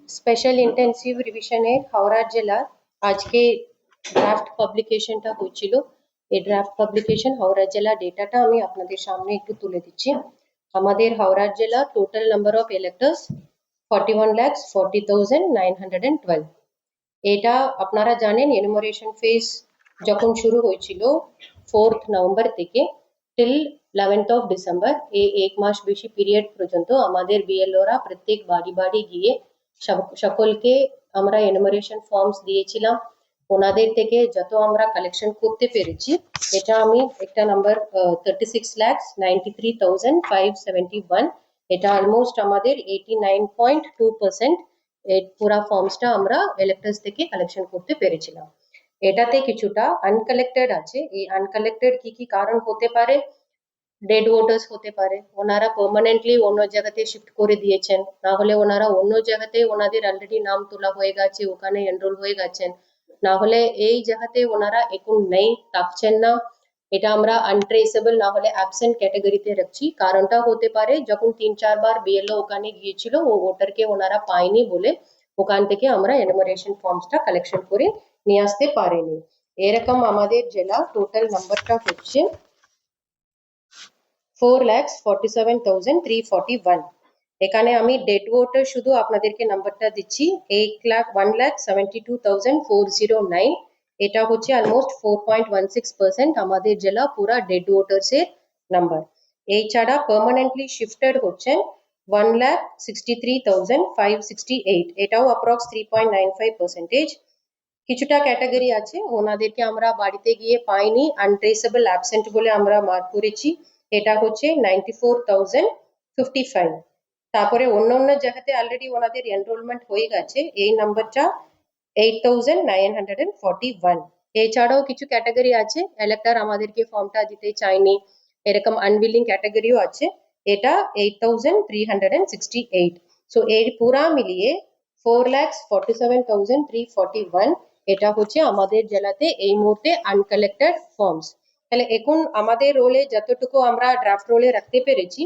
Special intensive রিভিশনের Howrah জেলার আজকে draft পাবলিকেশনটা হয়েছিল। এই ড্রাফট পাবলিকেশন হাওড়া জেলা ডেটাটা আমি আপনাদের সামনে একটু তুলে দিচ্ছি। আমাদের হাওড়া জেলা টোটাল নাম্বার অফ ইলেক্টর্স 41,40,912। এটা আপনারা জানেন এনুমারেশন ফেজ যখন শুরু হয়েছিল 4th নভেম্বর থেকে টিল 11th অফ ডিসেম্বর, এই এক মাস বেশি পিরিয়ড পর্যন্ত আমাদের বিএলওরা প্রত্যেক বাড়ি বাড়ি গিয়ে সকলকে আমরা এনুমারেশন ফর্মস দিয়েছিলাম। ওনাদের থেকে যত আমরা কালেকশন করতে পেরেছি, এটা আমি একটা নাম্বার 36,93,571, এটা অলমোস্ট আমাদের 89.2% পুরা ফর্মসটা আমরা ইলেক্টর্স থেকে কালেকশন করতে পেরেছিলাম। এটাতে কিছুটা আনকালেক্টেড আছে। এই আনকালেক্টেড কি কি কারণ হতে পারে? ডেড ভোটার্স হতে পারে, ওনারা পার্মানেন্টলি অন্য জায়গাতে শিফট করে দিয়েছেন, না হলে ওনারা অন্য জায়গাতে ওনাদের অলরেডি নাম তোলা হয়ে গেছে, ওখানে এনরোল হয়ে গেছেন, না হলে এই জায়গাতে ওনারা এখন নেই, থাকছেন না। এটা আমরা আনট্রেসেবল না হলে অ্যাবসেন্ট ক্যাটাগরিতে রাখছি। কারণটা হতে পারে যখন 3-4 বার বিএলও ওখানে গিয়েছিল, ও ভোটারকে ওনারা পায়নি বলে ওখান থেকে আমরা এনুমারেশন ফর্মসটা কালেকশন করে নিয়ে আসতে পারেনি। এরকম আমাদের জেলা টোটাল নাম্বারটা হচ্ছে 4,47,341। এখানে আমি ডেড ভোটার শুধু আপনাদেরকে নাম্বারটা দিচ্ছি, 1,72,409। এটা হচ্ছে অলমোস্ট 4.16% আমাদের জেলা পুরা ডেড ভোটার্স এর নাম্বার। এই ছাড়া পার্মানেন্টলি শিফটেড হচ্ছেন 1,63,568, এটাও অ্যাপ্রক্স 3.95%। কিছুটা ক্যাটাগরি আছে ওনাদেরকে আমরা বাড়িতে গিয়ে পাইনি, আনট্রেসেবল অ্যাবসেন্ট বলে আমরা মার্ক করেছি, এটা হচ্ছে 94,055। তারপরে অন্য অন্য জায়গাতে অলরেডি ওনাদের এনরোলমেন্ট হয়ে গেছে, এই নাম্বারটা 8,941। এছাড়াও কিছু ক্যাটাগরি আছে ইলেক্টর আমাদেরকে ফর্মটা দিতে চায়নি, এরকম আনবিলিং ক্যাটাগরিও আছে, এটা 8,368। সো এর পুরা মিলিয়ে 4,47,341 এটা হচ্ছে আমাদের জেলাতে এই মুহূর্তে আনকালেক্টেড ফর্মস। তাহলে এখন আমাদের রোলে যতটুকু আমরা ড্রাফট রোলে রাখতে পেরেছি,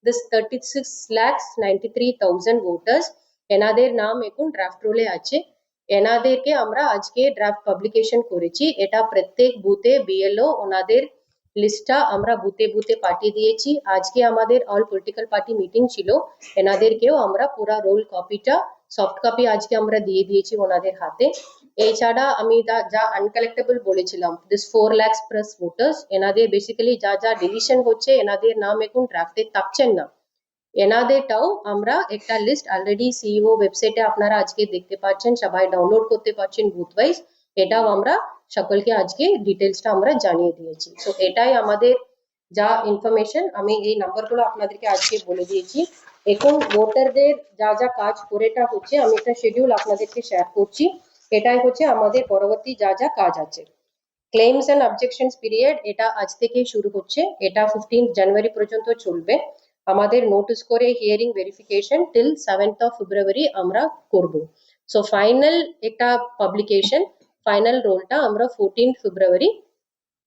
দিস 36,93,000 ভোটার্স, এনাদের নাম এখন ড্রাফট রোলে আছে। এনাদেরকে আমরা আজকে ড্রাফট পাবলিকেশন করেছি, এটা প্রত্যেক বুথে বিএলও ওনাদের লিস্টটা আমরা বুথে বুথে পাঠিয়ে দিয়েছি। আজকে আমাদের অল পলিটিক্যাল পার্টি মিটিং ছিল, এনাদেরকেও আমরা পুরা রোল কপিটা সফট কপি আজকে আমরা দিয়ে দিয়েছি ওনাদের হাতে। এছাড়া আমি যা আনকালেক্টেবল বলেছিলাম, দিস 4 lakhs প্লাস ভোটার্স, এনাদের বেসিক্যালি যা যা ডিলিশন হচ্ছে, এনাদের নাম এখন ড্রাফটে থাকছেন না, এনাদেরটাও আমরা একটা লিস্ট অলরেডি সিইও ওয়েবসাইটে আপনারা আজকে দেখতে পাচ্ছেন, সবাই ডাউনলোড করতে পারছেন বুথ ওয়াইজ, এটাও আমরা সকলকে আজকে ডিটেলসটা আমরা জানিয়ে দিয়েছি। সো এটাই আমাদের যা ইনফরমেশন, আমি এই নাম্বারগুলো আপনাদেরকে আজকে বলে দিয়েছি। এখন ভোটারদের যা যা কাজ করেটা হচ্ছে, আমি একটা শিডিউল আপনাদেরকে শেয়ার করছি, এটাই হচ্ছে আমাদের পরবর্তী যা যা কাজ আছে। ক্লেমস এন্ড অবজেকশনস পিরিয়ড এটা আজ থেকেই শুরু হচ্ছে, এটা 15 জানুয়ারি পর্যন্ত চলবে। আমাদের নোটিস করে hearing verification till 7th of February আমরা করব। সো ফাইনাল একটা পাবলিকেশন, ফাইনাল রোলটা আমরা 14 ফেব্রুয়ারি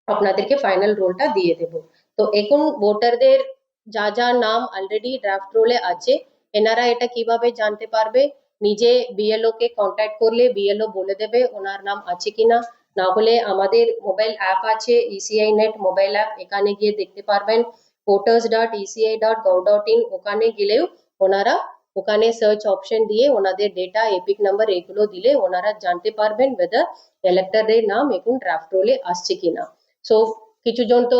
আপনাদেরকে ফাইনাল রোলটা দিয়ে দেব। তো এখন ভোটারদের যা যা নাম অলরেডি ড্রাফট রোলে আছে, এনারা এটা কিভাবে জানতে পারবে? নিজে বিএলও কে কন্ট্যাক্ট করলে বিএলও বলে দেবে ওনার নাম আছে কিনা, না হলে আমাদের মোবাইল অ্যাপ আছে ইসিআই নেট মোবাইল অ্যাপ, এখানে গিয়ে দেখতে পারবেন voters.eci.gov.in, ওখানে গেলেও ওনারা ওখানে সার্চ অপশন দিয়ে ওনাদের ডেটা এপিক নাম্বার এগুলো দিলে ওনারা জানতে পারবেন whether ইলেক্টরের নাম এখন ড্রাফট রোলে আসছে কিনা। সো কিছু জন তো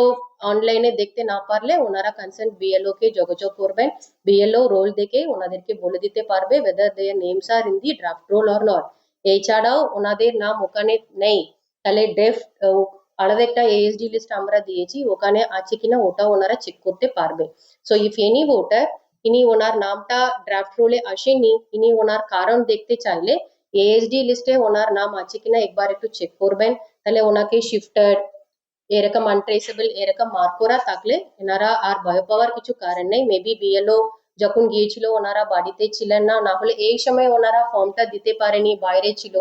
অনলাইনে দেখতে না পারলে ওনারা কনসার্ন বিএলও কে যোগাযোগ করবেন, বিএলও রোল দেখে ওনাদেরকে বলে দিতে পারবে whether their names are in the draft roll or not। এছাড়াও ওনাদের নাম ওখানে নেই, তাহলে ডেফ আলাদা একটা এএসডি লিস্ট আমরা দিয়েছি, ওখানে আছে কিনা ওটাও ওনারা চেক করতে পারবে। সো ইফ এনি ভোটার ইনি ওনার নামটা ড্রাফট রোলে আসেনি, ইনি ওনার কারণ দেখতে চাইলে এএসডি লিস্টে ওনার নাম আছে কিনা একবার একটু চেক করবেন, তাহলে ওনাকে শিফটেড এরকম আনট্রেসেবল এরকম মার্ক করা থাকলে এনারা আর ভয় পাওয়ার কিছু কারণ নেই। মেবি বিএলও যখন গিয়েছিল ওনারা বাড়িতে ছিলেন না, না হলে এই সময় ওনারা ফর্মটা দিতে পারেনি, বাইরে ছিল,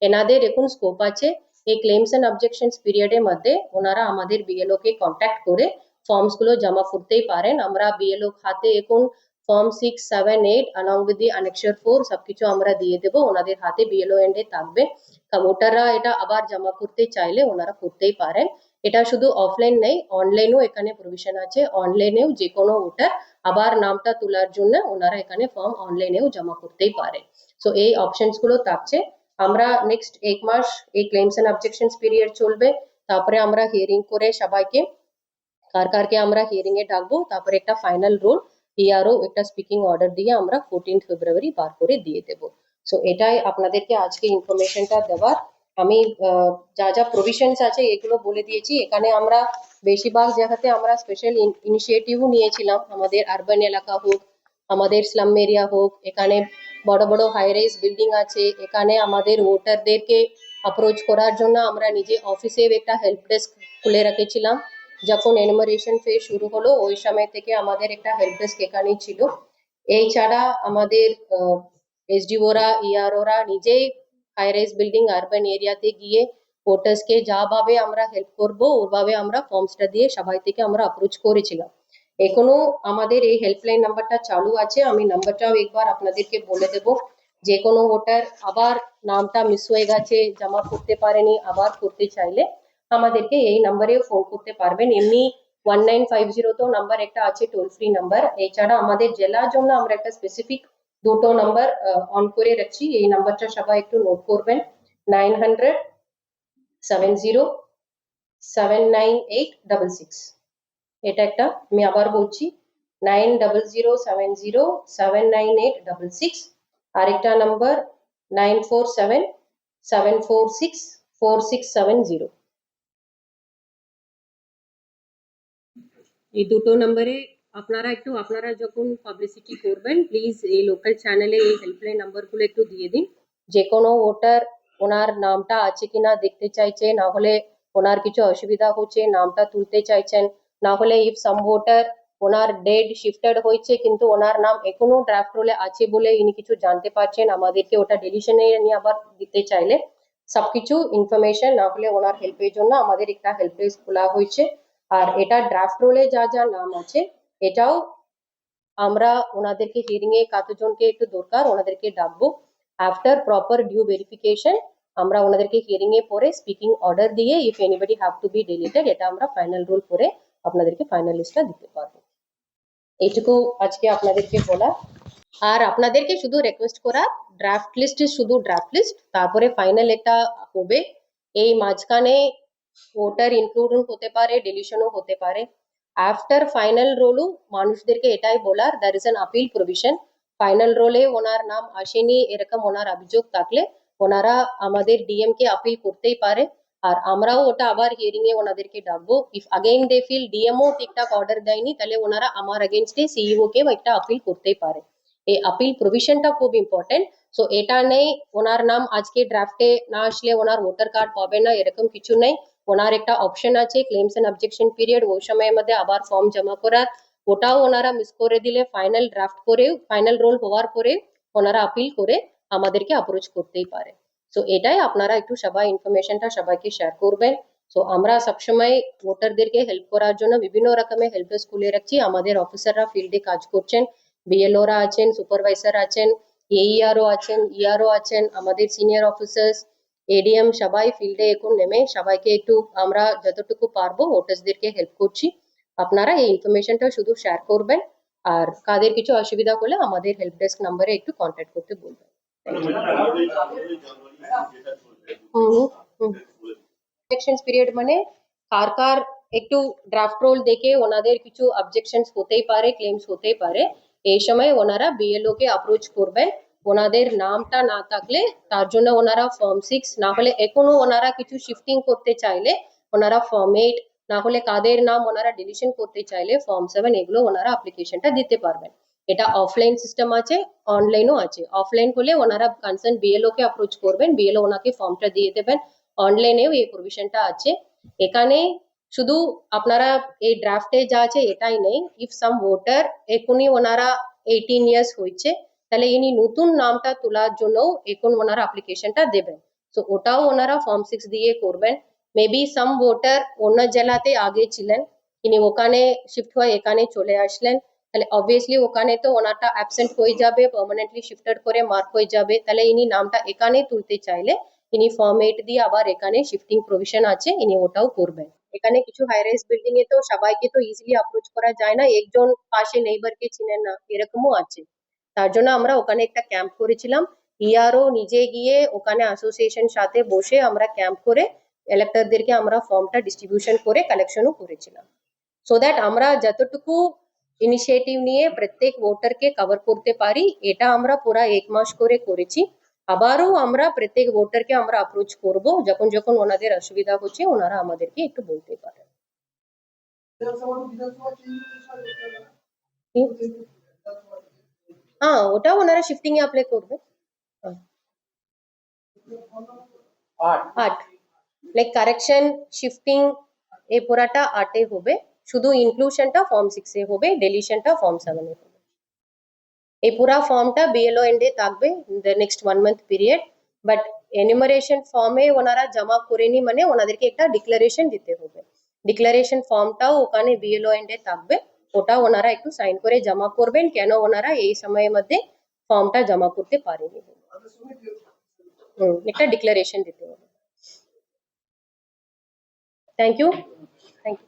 এনাদের এখন স্কোপ আছে এই ক্লেমস এন্ড অবজেকশনস পিরিয়ডের মধ্যে ওনারা আমাদের বিএলও কে কন্ট্যাক্ট করে ফর্মস গুলো জমা করতেই পারেন। আমরা বিএলও হাতে এখন form 6, 7, 8 along with the annexure 4 সবকিছু আমরা দিয়ে দেব, ওনাদের হাতে বিএলও এন্ডে থাকবে। ভোটাররা এটা আবার জমা করতে চাইলে ওনারা করতেই পারেন। এটা শুধু অফলাইন নেই, অনলাইনেও এখানে প্রভিশন আছে। অনলাইনেও যে কোনো ভোটার আবার নামটা তোলার জন্য ওনারা এখানে ফর্ম অনলাইনেও জমা করতেই পারে। সো এই অপশনস গুলো থাকছে। আমরা নেক্সট 1 মাস এই ক্লেমস এন্ড অবজেকশনস পিরিয়ড চলবে, তারপরে আমরা হিয়ারিং করে সবাইকে কারকে আমরা হিয়ারিং এ ডাকবো, তারপরে একটা ফাইনাল রোল ইআরও একটা স্পিকিং অর্ডার দিয়ে আমরা 14 ফেব্রুয়ারি বার করে দিয়ে দেব। সো এটাই আপনাদেরকে আজকে ইনফরমেশনটা দেওয়ার। আমি যা যা প্রভিশনস আছে এগুলো বলে দিয়েছি। এখানে আমরা বেশিরভাগ জায়গাতে আমরা স্পেশাল ইনিশিয়েটিভও নিয়েছিলাম, আমাদের আরবান এলাকা হোক, আমাদের স্লাম এরিয়া হোক, এখানে বড় বড় হাই রাইজ বিল্ডিং আছে, এখানে আমাদের ভোটারদেরকে অ্যাপ্রোচ করার জন্য আমরা নিজে অফিসে একটা হেল্প ডেস্ক খুলে রেখেছিলাম। যখন এনুমারেশন ফেজ শুরু হলো ওই সময় থেকে আমাদের একটা হেল্প ডেস্ক এখানেই ছিল। এই ছাড়া আমাদের এসডিওরা ইআরওরা নিজেই হাই রাইজ বিল্ডিং আরবান এরিয়াতে গিয়ে ভোটার্সকে যাভাবে আমরা হেল্প করব ওভাবে আমরা ফর্মসটা দিয়ে সবাই থেকে আমরা অ্যাপ্রোচ করেছিলাম। এখনো আমাদের এই হেল্পলাইন নাম্বারটা চালু আছে, আমি নাম্বারটাও একবার আপনাদেরকে বলে দেব। যে কোনো ভোটার আবার নামটা মিস হয়ে গেছে, জমা করতে পারেনি, আবার করতে চাইলে আমাদেরকে এই নাম্বারে ফোন করতে পারবেন। এমনি 1950 তো নাম্বার একটা আছে টোল ফ্রি নাম্বার। এছাড়া আমাদের জেলার জন্য আমরা একটা স্পেসিফিক দুটো নাম্বার অন করে রাখছি, এই নাম্বারটা সবাই একটু নোট করবেন। 900-70-79866। এটা একটা, আমি আবার বলছি 9007079866। আরেকটা নাম্বার 9477464670। এই দুটো নম্বরে আপনারা যখন পাবলিসিটি করবেন প্লিজ এই লোকাল চ্যানেলে এই হেল্পলাইন নাম্বারগুলো একটু দিয়ে দিন। যে কোনো ভোটার ওনার নামটা আছে কিনা দেখতে চাইছে, না হলে ওনার কিছু অসুবিধা হচ্ছে নামটা তুলতে চাইছেন, না হলে ইফ সাম ভোটার ওনার ডেট শিফটেড হয়েছে কিন্তু ওনার নাম এখনো ড্রাফট রোলে আছে বলে ইনি কিছু জানতে পারছেন, আমাদেরকে ওটা ডিলিশনে নিয়ে আবার দিতে চাইলে সবকিছু ইনফরমেশন, না হলে ওনার হেল্পের জন্য আমাদের একটা হেল্প ডেস্ক খোলা হয়েছে। আর এটা ড্রাফট রোলে যা যা নাম আছে এটাও আমরা ওনাদেরকে হিয়ারিং এ কতজনকে একটু দরকার ওনাদেরকে ডাকবো। আফটার প্রপার ডিউ ভেরিফিকেশন আমরা ওনাদেরকে হিয়ারিং এ পরে স্পিকিং অর্ডার দিয়ে if anybody have to B deleted এটা আমরা ফাইনাল রোল করে আপনাদেরকে ফাইনাল লিস্টটা দিতে পারবো। এইটুকু আজকে আপনাদেরকে বলা। আর আপনাদেরকে শুধু রিকোয়েস্ট করা, ড্রাফট লিস্ট শুধু ড্রাফট লিস্ট, তারপরে ফাইনাল এটা হবে। এই মাঝখানে ভোটার ইনক্লুডও হতে পারে, ডিলিশনও হতে পারে। আফটার ফাইনাল রোলও মানুষদেরকে এটাই বলার there is an appeal provision. Final রোলে ওনার নাম আসেনি এরকম ওনার অভিযোগ থাকলে ওনারা আমাদের ডিএম কে আপিল করতেই পারে। আর আমরাও ওটা আবার হিয়ারিং এ ওনাদেরকে ডাকবো। If again they feel DMO ঠিকঠাক অর্ডার দেয়নি তাহলে ওনারা আমার এগেইনস্টে সিইও কে একটা আপিল করতেই পারে। এই আপিল প্রভিশনটা খুব ইম্পর্টেন্ট। সো এটা নেই ওনার নাম আজকে ড্রাফটে না আসলে ওনার ভোটার কার্ড পাবে না এরকম কিছু নেই। ওনার একটা অপশন আছে ক্লেমস এন্ড অবজেকশন পিরিয়ড, ওই সময়ের মধ্যে আবার ফর্ম জমা করার, ওটাও ওনারা মিস করে দিলে ফাইনাল ড্রাফট করে ফাইনাল রোল হওয়ার পরে ওনারা আপিল করে আমাদেরকে অ্যাপ্রোচ করতেই পারে। সো এটাই আপনারা একটু সবাই ইনফরমেশনটা সবাইকে শেয়ার করবেন। সো আমরা সবসময় ভোটারদেরকে হেল্প করার জন্য বিভিন্ন রকমের হেল্প ডেস্ক খুলে রাখছি। আমাদের অফিসাররা ফিল্ডে কাজ করছেন, বিএলওরা আছেন, সুপারভাইজার আছেন, এইআরও আছেন, ইআরও আছেন, আমাদের সিনিয়র অফিসার্স, এডিএম সবাই ফিল্ডে এখন নেমে সবাইকে একটু আমরা যতটুকু পারবো ভোটার্সদেরকে হেল্প করছি। আপনারা এই ইনফরমেশনটা শুধু শেয়ার করবেন, আর কাদের কিছু অসুবিধা হলে আমাদের হেল্প ডেস্ক নাম্বারে একটু কন্ট্যাক্ট করতে বলবেন। অবজেকশনস পিরিয়ড মানে কার একটু ড্রাফট রোল দেখে ওনাদের কিছু অবজেকশনস হতেই পারে, ক্লেমস হতেই পারে, এই সময় ওনারা বিএলও কে অ্যাপ্রোচ করবেন। ওনাদের নামটা না থাকলে তার জন্য ওনারা ফর্ম 6, না হলে এখনো ওনারা কিছু শিফটিং করতে চাইলে ওনারা ফর্ম 8, না হলে কাদের নাম ওনারা ডিলিশন করতে চাইলে ফর্ম 7, এগুলো ওনারা অ্যাপ্লিকেশনটা দিতে পারবেন। এটা অফলাইন সিস্টেম আছে, অনলাইনও আছে। অফলাইন হলে ওনারা কনসার্ন বিএলও কে অ্যাপ্রোচ করবেন, বিএলও ওনাকে ফর্মটা দিয়ে দেবেন। অনলাইনেও এই প্রভিশনটা আছে। এখানে শুধু আপনারা এই ড্রাফটে যা আছে এটাই নেই, ইফ সাম ভোটার এখনই ওনারা 18 ইয়ার্স হয়েছে তাহলে ইনি নতুন নামটা তোলার জন্য এখন ওনারা অ্যাপ্লিকেশনটা দেবেন। তো ওটাও ওনারা ফর্ম 6 দিয়ে করবেন। মেবি সাম ভোটার অন্য জেলাতে আগে ছিলেন, ইনি ওখানে শিফট হয়ে এখানে চলে আসলেন, তাহলে অবভিয়াসলি ওখানে তো ওনারটা অ্যাবসেন্ট হয়ে যাবে, পার্মানেন্টলি শিফটেড করে মার্ক হয়ে যাবে, তাহলে ইনি নামটা এখানে তুলতে চাইলে ইনি ফর্ম 8 দিয়ে আবার এখানে শিফটিং প্রভিশন আছে, ইনি ওটাও করবেন। এখানে কিছু হাই রাইজ বিল্ডিং এ তো সবাইকে তো ইজিলি অ্যাপ্রোচ করা যায় না, একজন পাশে নেইবারকে চিনেন না, এরকমও আছে। তার জন্য আমরা ওখানে একটা ক্যাম্প করেছিলাম, ইআরও নিজে গিয়ে ওখানে অ্যাসোসিয়েশন সাথে বসে আমরা ক্যাম্প করে ইলেক্টরদেরকে আমরা ফর্মটা ডিস্ট্রিবিউশন করে কালেকশনও করেছিলাম, সো দ্যাট আমরা যতটুকু ইনিশিয়েটিভ নিয়ে প্রত্যেক ভোটারকে কভার করতে পারি, এটা আমরা পুরা 1 মাস করে করেছি। আবারও আমরা প্রত্যেক ভোটারকে আমরা অ্যাপ্রোচ করব, যখন যখন ওনাদের অসুবিধা হচ্ছে ওনারা আমাদেরকে একটু বলতে পারেন। হ্যাঁ, ওটা ওনারা শিফটিং এ অ্যাপ্লাই করবে। 8 লাইক কারেকশন শিফটিং এই পুরাটা 8 এ হবে, শুধু ইনক্লুশনটা ফর্ম 6 এ হবে, ডেলিশনটা ফর্ম 7 এ হবে। এই পুরা ফর্মটা বিএলও এন্ডে থাকবে the next 1 month period, but enumeration ফর্মে ওনারা জমা করেনি মানে ওনাদেরকে একটা ডিক্লারেশন দিতে হবে। ডিক্লারেশন ফর্মটাও ওখানে বিএলও এন্ডে থাকবে, ওটা ওনারা একটু সাইন করে জমা করবেন, কেন ওনারা এই সময়ের মধ্যে ফর্মটা জমা করতে পারেনি, একটা ডিক্লারেশন দিতে হবে। Thank you.